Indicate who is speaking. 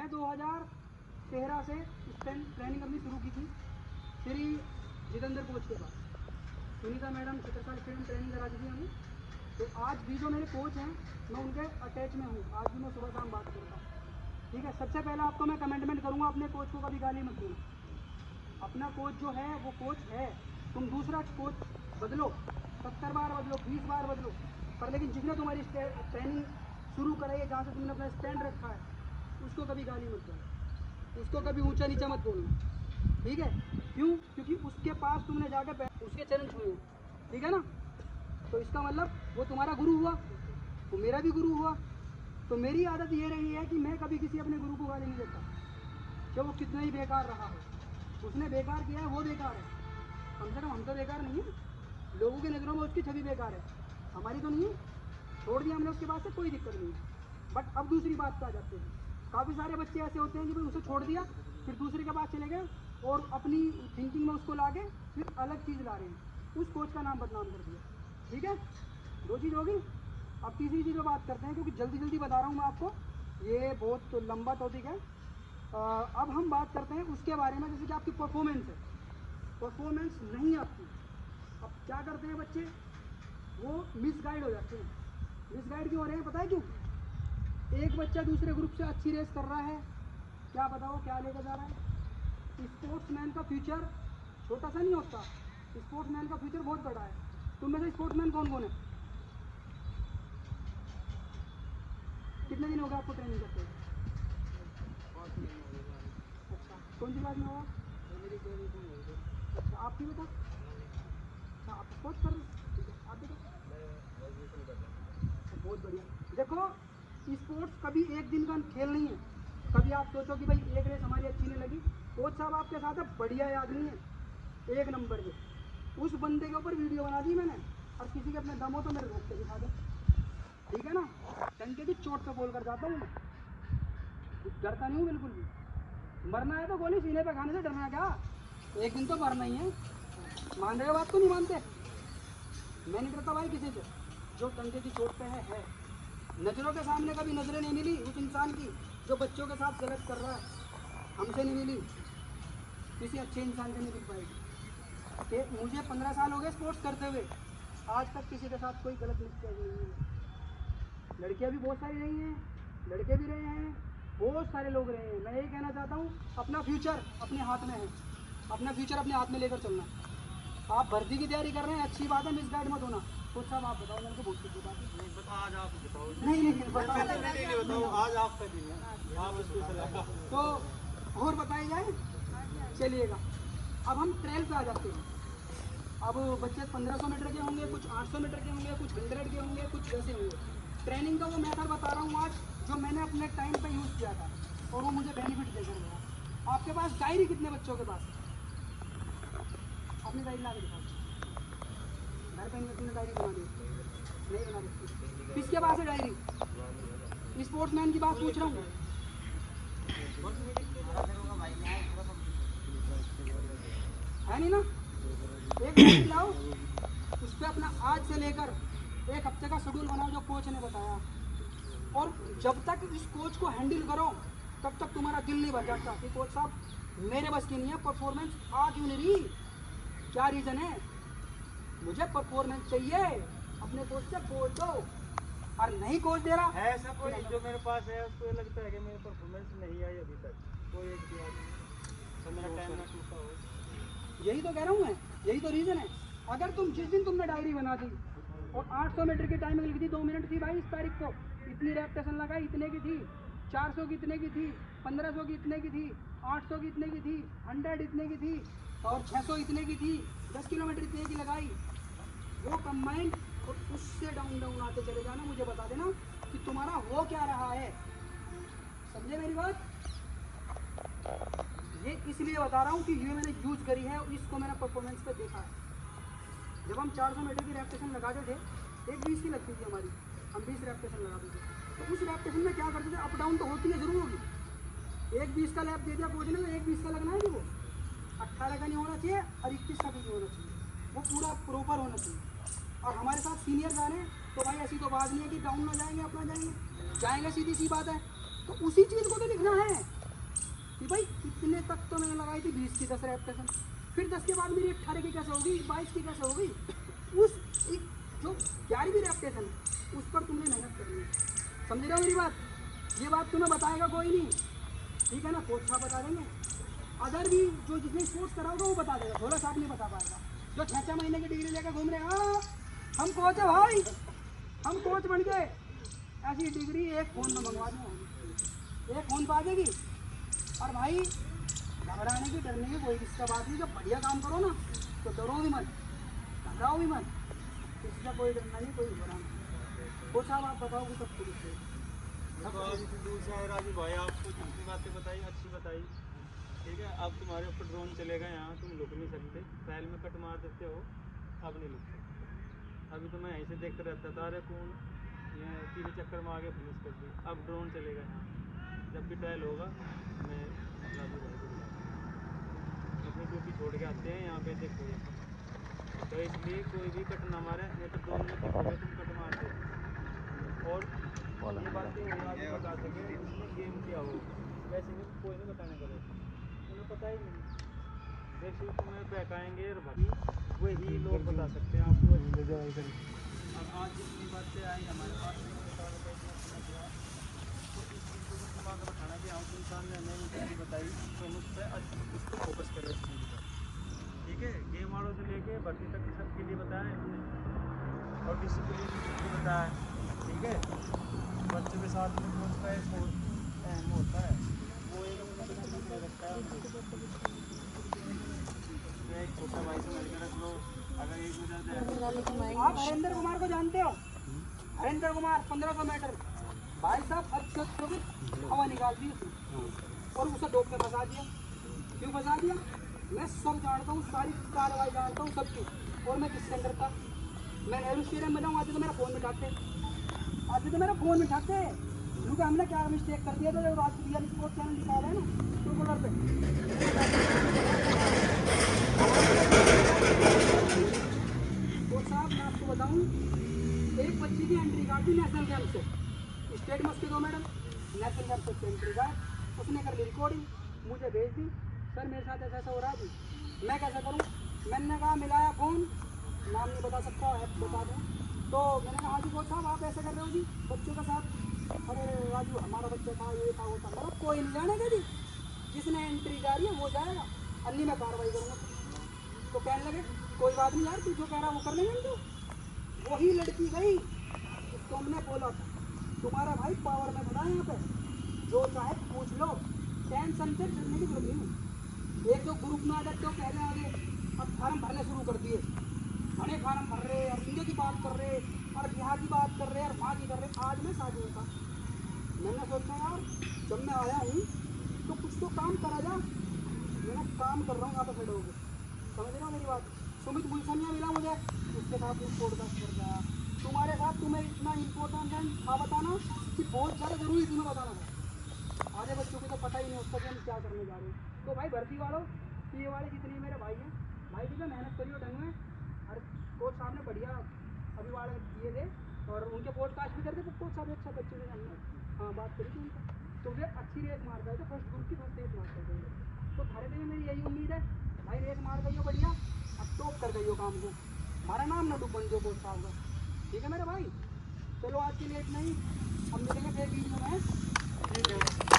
Speaker 1: मैं 2013 से ट्रेनिंग करनी शुरू की थी श्री जितेंद्र कोच के पास। सुनीता मैडम 70 साल से ट्रेनिंग करा दी थी हमें। तो आज भी जो मेरे कोच हैं मैं उनके अटैच में हूँ, आज भी मैं सुबह शाम बात करता हूँ। ठीक है, सबसे पहले आपको मैं कमेंटमेंट करूँगा, अपने कोच को कभी गाली मत देना। अपना कोच जो है वो कोच है, तुम दूसरा कोच बदलो, 70 बार बदलो, 20 बार बदलो, पर लेकिन जिसने तुम्हारी ट्रेनिंग शुरू कराई है, जहाँ से तुमने अपना स्टैंड रखा है, उसको कभी गाली मत देना, उसको कभी ऊंचा नीचा मत बोलना। ठीक है, क्यों? क्योंकि उसके पास तुमने जाकर उसके चरण छुए, ठीक है ना। तो इसका मतलब वो तुम्हारा गुरु हुआ, वो मेरा भी गुरु हुआ। तो मेरी आदत ये रही है कि मैं कभी किसी अपने गुरु को गाली नहीं देता, चाहे वो कितना ही बेकार रहा हो। उसने बेकार किया है, वो बेकार है, कम से कम हम तो बेकार नहीं है। लोगों की नज़रों में उसकी छवि बेकार है, हमारी तो नहीं है। छोड़ दिया हमने उसके पास से, कोई दिक्कत नहीं है। बट अब दूसरी बात पे आ जाते हैं। काफ़ी सारे बच्चे ऐसे होते हैं कि भाई उसे छोड़ दिया, फिर दूसरे के पास चले गए और अपनी थिंकिंग में उसको ला के फिर अलग चीज़ ला रहे हैं, उस कोच का नाम बदनाम कर दिया। ठीक है, दो चीज़ होगी। अब तीसरी चीज़ पर बात करते हैं, क्योंकि जल्दी जल्दी बता रहा हूँ मैं आपको, ये बहुत लंबा टॉपिक है। अब हम बात करते हैं उसके बारे में, जैसे कि आपकी परफॉर्मेंस है, परफॉर्मेंस नहीं आपकी। अब क्या करते हैं बच्चे, वो मिसगाइड हो जाते हैं। मिसगाइड क्यों हो रहे हैं, पता है क्यों? एक बच्चा दूसरे ग्रुप से अच्छी रेस कर रहा है, क्या बताओ क्या लेकर जा रहा है। स्पोर्ट्समैन का फ्यूचर छोटा सा नहीं होता, स्पोर्ट्समैन का फ्यूचर बहुत बड़ा है। तुम में से स्पोर्ट्समैन कौन कौन है? कितने दिन हो गए आपको ट्रेनिंग करते हुए? अच्छा, कौन सी क्लास में हो आप? अच्छा, आपकी बेटा? अच्छा, आप स्पोर्ट्स कर रहे हो, ठीक है। आप बेटा? अच्छा, बहुत बढ़िया। देखो, स्पोर्ट्स कभी एक दिन का खेल नहीं है। कभी आप सोचो कि भाई एक रेस हमारी अच्छी नहीं लगी, कोच साहब आपके साथ है, बढ़िया आदमी है, एक नंबर के, उस बंदे के ऊपर वीडियो बना दी मैंने, और किसी के अपने दम हो तो मेरे रोक के दिखा दे, ठीक है ना। डंके की चोट पे बोल कर जाता हूँ मैं, डरता नहीं हूँ बिल्कुल भी। मरना है तो गोली सीने पे खाने से डरना क्या, एक दिन तो मरना ही है। मान रहे हो बात को? नहीं मानते? मैं नहीं डरता भाई किसी से, जो डंके की चोट पे है। नज़रों के सामने कभी नज़रें नहीं मिली उस इंसान की जो बच्चों के साथ गलत कर रहा है, हमसे नहीं मिली, किसी अच्छे इंसान से नहीं दिख पाएगी। कि मुझे 15 साल हो गए स्पोर्ट्स करते हुए, आज तक किसी के साथ कोई गलत मिस्टेक नहीं हुई। लड़कियां भी बहुत सारी रही हैं, लड़के भी रहे हैं, बहुत सारे लोग रहे हैं। मैं यही कहना चाहता हूँ, अपना फ्यूचर अपने हाथ में है, अपना फ्यूचर अपने हाथ में लेकर चलना। आप भर्ती की तैयारी कर रहे हैं, अच्छी बात है, मिसगाइड मत होना। कुछ साहब आप बताओ, मेरे को बहुत कुछ बात है।
Speaker 2: आज आप बताओ।
Speaker 1: नहीं
Speaker 2: बताओ, आज आपका दिन है, आप इसको
Speaker 1: तो और बताई जाए, चलिएगा। अब हम ट्रेल पे आ जाते हैं। अब बच्चे 1500 मीटर के होंगे, कुछ 800 मीटर के होंगे, कुछ 100 के होंगे, कुछ वैसे होंगे। ट्रेनिंग का वो मेथड बता रहा हूँ आज, जो मैंने अपने टाइम पे यूज़ किया था और वो मुझे बेनिफिट देकर गया। आपके पास डायरी कितने बच्चों के पास? अपनी डायरी ला के दिखाओ। घर पे इन्वेस्टमेंट डायरी बना दी? नहीं बना सकती। किसके पास है डायरी? स्पोर्ट्समैन की बात पूछ रहा हूँ। है नहीं ना? एक डायरी लाओ, उस पर अपना आज से लेकर एक हफ्ते का शेड्यूल बनाओ जो कोच ने बताया, और जब तक इस कोच को हैंडल करो तब तक तुम्हारा दिल नहीं भर जाता कि कोच साहब मेरे बस की नहीं है, परफॉर्मेंस आ क्यों नहीं रही, क्या रीज़न है, मुझे परफॉर्मेंस चाहिए, अपने कोच से बोल दो। और नहीं कोच दे रहा
Speaker 2: है ऐसा कोई जो मेरे पास है, उसको ये लगता है कि मेरी परफॉर्मेंस नहीं आई अभी तक, कोई एक भी आदमी तो मेरा टाइम ना टूटा हो।
Speaker 1: यही तो कह रहा हूँ मैं, यही तो रीज़न है। अगर तुम जिस दिन तुमने डायरी बना दी और 800 मीटर की टाइमिंग लिखी थी, 2 मिनट थी भाई इस तारीख को, इतनी रेपटेशन लगाई, इतने की थी, 400 की इतने की थी, 1500 की इतने की थी, 800 की इतने की थी, 100 इतने की थी, और 600 इतने की थी, 10 किलोमीटर इतने की लगाई, वो कंबाइंड, और उससे डाउन डाउन आते चले जाना, मुझे बता देना कि तुम्हारा हो क्या रहा है। समझे मेरी बात? ये इसलिए बता रहा हूँ कि ये मैंने यूज़ करी है और इसको मैंने परफॉर्मेंस पे देखा है। जब हम 400 मीटर की रेपटेशन लगाते थे, 1:20 की लगती थी हमारी, हम 20 रेपटेशन लगाते थे, तो उस रेपटेशन में क्या करते थे, अप डाउन तो होती है ज़रूर होगी। 1:20 का लैप दे दिया कोच ने, 1:20 का लगना है कि वो 18 का नहीं होना चाहिए और 21 का भी नहीं होना चाहिए, वो पूरा प्रॉपर होना चाहिए। और हमारे साथ सीनियर जा रहे हैं तो भाई ऐसी तो बात नहीं है कि डाउन ना जाएंगे, अपना जाएंगे, जाएंगे, सीधी सी बात है। तो उसी चीज़ को तो लिखना है। तक तो मैंने लगाई थी 20 की 10 रेपिटेशन, फिर 10 के बाद मेरी 18 की कैसे होगी, 22 की कैसे होगी। उस एक जो 11वीं रेपिटेशन उस पर तुमने मेहनत करनी है, समझ रहे हो मेरी बात। ये बात तुम्हें बताएगा कोई नहीं, ठीक है ना, कोच साहब बता देंगे, अदर भी जो जिसने स्पोर्ट्स करा होगा वो बता देगा, भोला साहब नहीं बता पाएगा। जो 6-6 महीने की डिग्री लेकर घूम रहे हैं, हम कोच है भाई, हम कोच बन गए। ऐसी डिग्री एक फ़ोन में मंगवा दूँ, एक फ़ोन पर आ जाएगी। और भाई घबराने की डरने की कोई किसी का बात नहीं, जब बढ़िया काम करो ना तो डरो भी मत, घबराओ भी मत, किसी का कोई डरना नहीं, कोई घबराना। वो साहब आप बताओ कि सब खुद से
Speaker 2: दूर से आए राजू भाई, आपको जितनी बातें बताई अच्छी बताई, ठीक है। अब तुम्हारे ऊपर ड्रोन चलेगा, यहाँ तुम लुक नहीं सकते, पहले में कट मार देते हो, अब नहीं लुक सकते। अभी तो मैं यहीं से देखते रहता था, अरे कौन ये 3 चक्कर में आगे फिनिश कर दी। अब ड्रोन चलेगा यहाँ, जब भी ट्रायल होगा मैं राजू भाई को बुलाऊंगा, अपनी ड्यूटी छोड़ के आते हैं यहाँ पे, देखो ये तो इसलिए कोई भी कट ना मारे, नहीं तो ड्रोन में देखोगे तुम कट मारते। और ये बातें हुई आगे बता सके इसमें गेम क्या हो, वैसे नहीं कोई नहीं बताने का, उन्हें पता ही नहीं। देखिए तुम्हें बहकाएंगे और बाकी वही लोग बता सकते हैं आपको। अब आज जितनी बातें आई हमारे पास नहीं बता रहे, तो इस चीज़ को दिमाग में रखना कि हम इंसान ने हमें चीज़ बताई तो हम उस पर उस पर फोकस करें इस चीज़ पर, ठीक है। गेम वालों से लेके भर्ती तक सबके लिए बताया इन्होंने, और डिसिप्लिन भी बताया, ठीक है। बच्चों के साथ में कोच का एक अहम होता है, वो एक रखता है उनको। एक छोटा भाई समझ के रख लो, अगर एक वजह
Speaker 1: आप हरेंद्र कुमार को जानते हो, हरेंद्र कुमार 1500 मीटर भाई साहब अच्छे हवा निकाल दी उसने और उसे डोब कर फंसा दिया। क्यों फंसा दिया? मैं सब जानता हूँ, सारी कार्रवाई जानता हूँ सबकी, और मैं किससे करता। मैं नेहरू स्टेडियम में जाऊँ, आज तो मेरा फ़ोन में ठाकते, आज तो मेरा फ़ोन में ठाकते, क्योंकि हमने क्या मिस्टेक कर दिया था जब आज रियल स्पोर्ट्स चैनल दिखा रहे हैं ना टू कलर पे। तो साहब मैं आपको बताऊँ, एक बच्ची की एंट्री काट दी नेशनल कैंप से, स्टेट में उसके 2 मेडल, नेशनल कैंप से एंट्री काट, उसने कर ली रिकॉर्डिंग, मुझे भेज दी, सर मेरे साथ ऐसा ऐसा हो रहा है जी, मैं कैसा करूँ। मैंने कहा मिलाया फ़ोन, नाम नहीं बता सकता है बता दूँ, तो मैंने कहा हाँ जी कोच साहब आप ऐसा कर रहे हो जी बच्चों के साथ। अरे राजू हमारा बच्चा था, ये था वो था, मतलब कोई नहीं जानेगा जी, जिसने एंट्री जा रही है वो जाएगा, अन्य मैं कार्रवाई करूँगा। तो कहने लगे कोई बात नहीं यार, तू जो कह रहा वो कर लेंगे। तो वही लड़की गई जिसको हमने बोला था, तुम्हारा भाई पावर में बना यहाँ पे, जो चाहे पूछ लो, टेंशन से डरने की जरूरत नहीं। एक जो ग्रुप में आ जाते हो पहले आगे, अब फार्म भरने शुरू कर दिए, घने फार्म भर रहे और इंडिया की बात कर रहे और बिहार की बात कर रहे और वहाँ की कर रहे। आज मैं साथ में था, मैंने सोचा यार जब मैं आया हूँ तो कुछ तो काम करा जा, मैंने काम कर रहा हूँ यहाँ पर खड़े होकर, समझ रहे हो मेरी बात। सुमित गुलसनिया मिला मुझे, उसके साथ में पॉडकास्ट कर रहा, तुम्हारे साथ तुम्हें इतना इम्पोर्टेंट था बताना कि बहुत ज़्यादा ज़रूरी तुम्हें बताना था। आधे बच्चों को तो पता ही नहीं उसका कि हम क्या करने जा रहे हैं। तो भाई भर्ती वालों, ये वाले जितने मेरे भाई हैं, भाई जी का मेहनत करियो ढंग में, और कोच साहब ने बढ़िया अभी वाले दिए थे और उनके पॉडकास्ट भी करते थे, कोच साहब अच्छा बच्चे से हमने हाँ बात करी थी उनका, तो वे अच्छी रेस मार गए थे, फर्स्ट ग्रुप की फर्स्ट रेस मार कर गए। तो थारे से मेरी यही उम्मीद है भाई, रेस मार गई हो बढ़िया, अब टॉप कर गई हो काम को, हमारा नाम ना डूब बन जो कोच साहब का, ठीक है मेरे भाई। चलो आज के लिए इतना ही, हम मिलेंगे फिर वीडियो में।